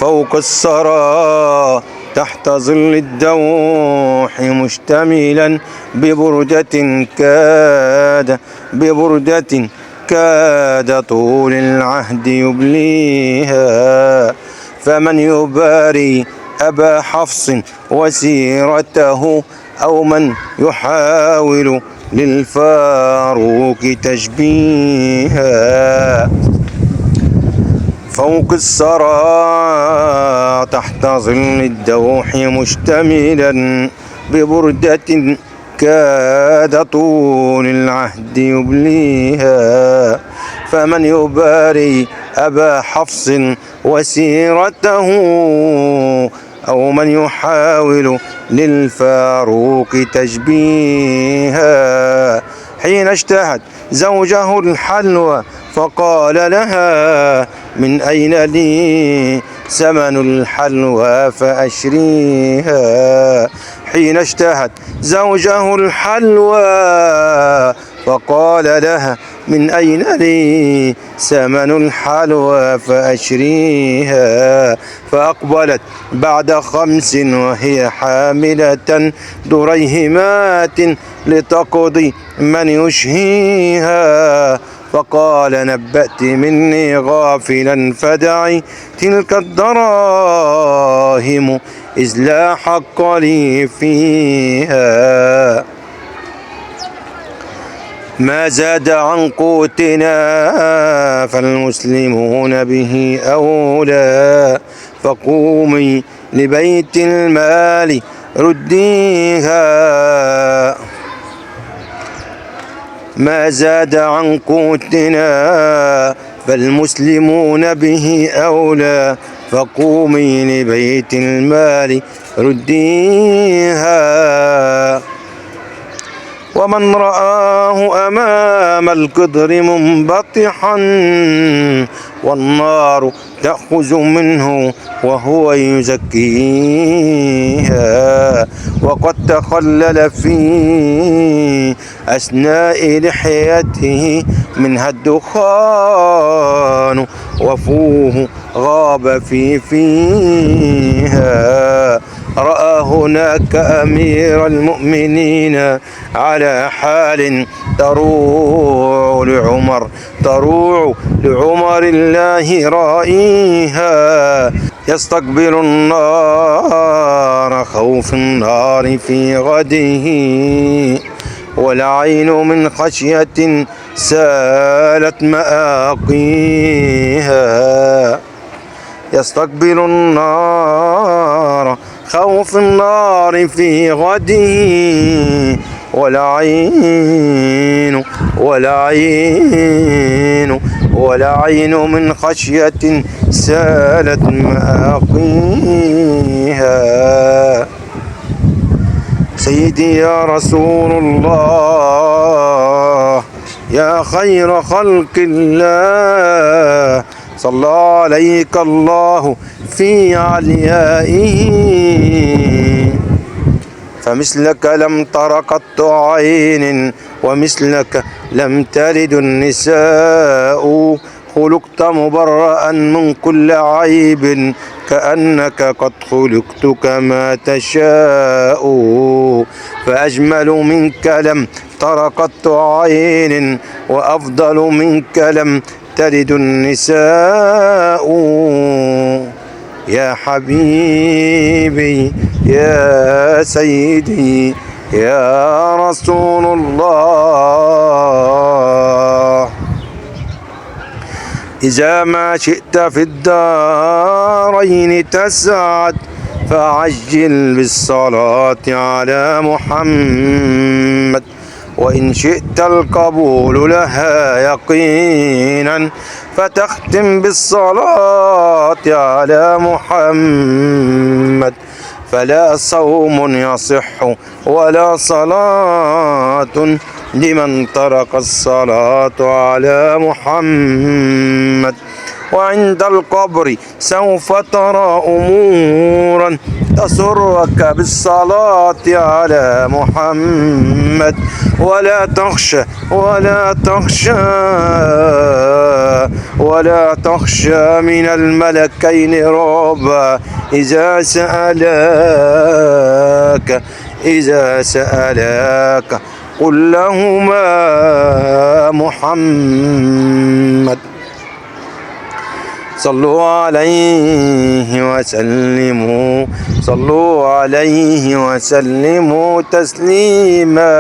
فوق الثرى تحت ظل الدوح مشتملا ببردة كاد طول العهد يبليها. فمن يباري أبا حفص وسيرته أو من يحاول للفاروق تشبيها. فوق الثرى تحت ظل الدوح مشتملا ببردة كاد طول العهد يبليها. فمن يباري أبا حفص وسيرته أو من يحاول للفاروق تشبيها. حين اشتهت زوجه الحلوى فقال لها من أين لي ثمن الحلوى فأشريها. حين اشتهت زوجه الحلوى فقال لها من أين لي ثمن الحلوى فأشريها. فأقبلت بعد 5 وهي حاملة دريهمات لتقضي من يشهيها. فقال نبأت مني غافلا فدعي تلك الدراهم إذ لا حق لي فيها. ما زاد عن قوتنا فالمسلمون به أولى. فقومي لبيت المال رديها. ما زاد عن قوتنا فالمسلمون به أولى. فقومي لبيت المال رديها. ومن رآه أمام القدر منبطحا والنار تأخذ منه وهو يزكيها. وقد تخلل في أثناء لحيته منها الدخان وفوه غاب فيها. رأى هناك أمير المؤمنين على حال تروع لعمر الله رائيها. يستقبل النار خوف النار في غده والعين من خشية سالت مآقيها. يستقبل النار خوف النار في غده والعين من خشية سالت مآقيها. سيدي يا رسول الله يا خير خلق الله صلى عليك الله في عليائه. فمثلك لم تر قط عين ومثلك لم تلد النساء. خلقت مبرأ من كل عيب كأنك قد خلقت كما تشاء. فأجمل منك لم تر قط عين وأفضل منك لم تلد النساء. يا حبيبي يا سيدي يا رسول الله. إذا ما شئت في الدارين تسعد فعجل بالصلاة على محمد. وإن شئت القبول لها يقينا فتختم بالصلاة على محمد. فلا صوم يصح ولا صلاة لمن ترك الصلاة على محمد. وعند القبر سوف ترى أمورا تسرك بالصلاة على محمد. ولا تخشى ولا تخشى من الملكين رعبا إذا سألاك قل لهما محمد. صلوا عليه وسلموا تسليما.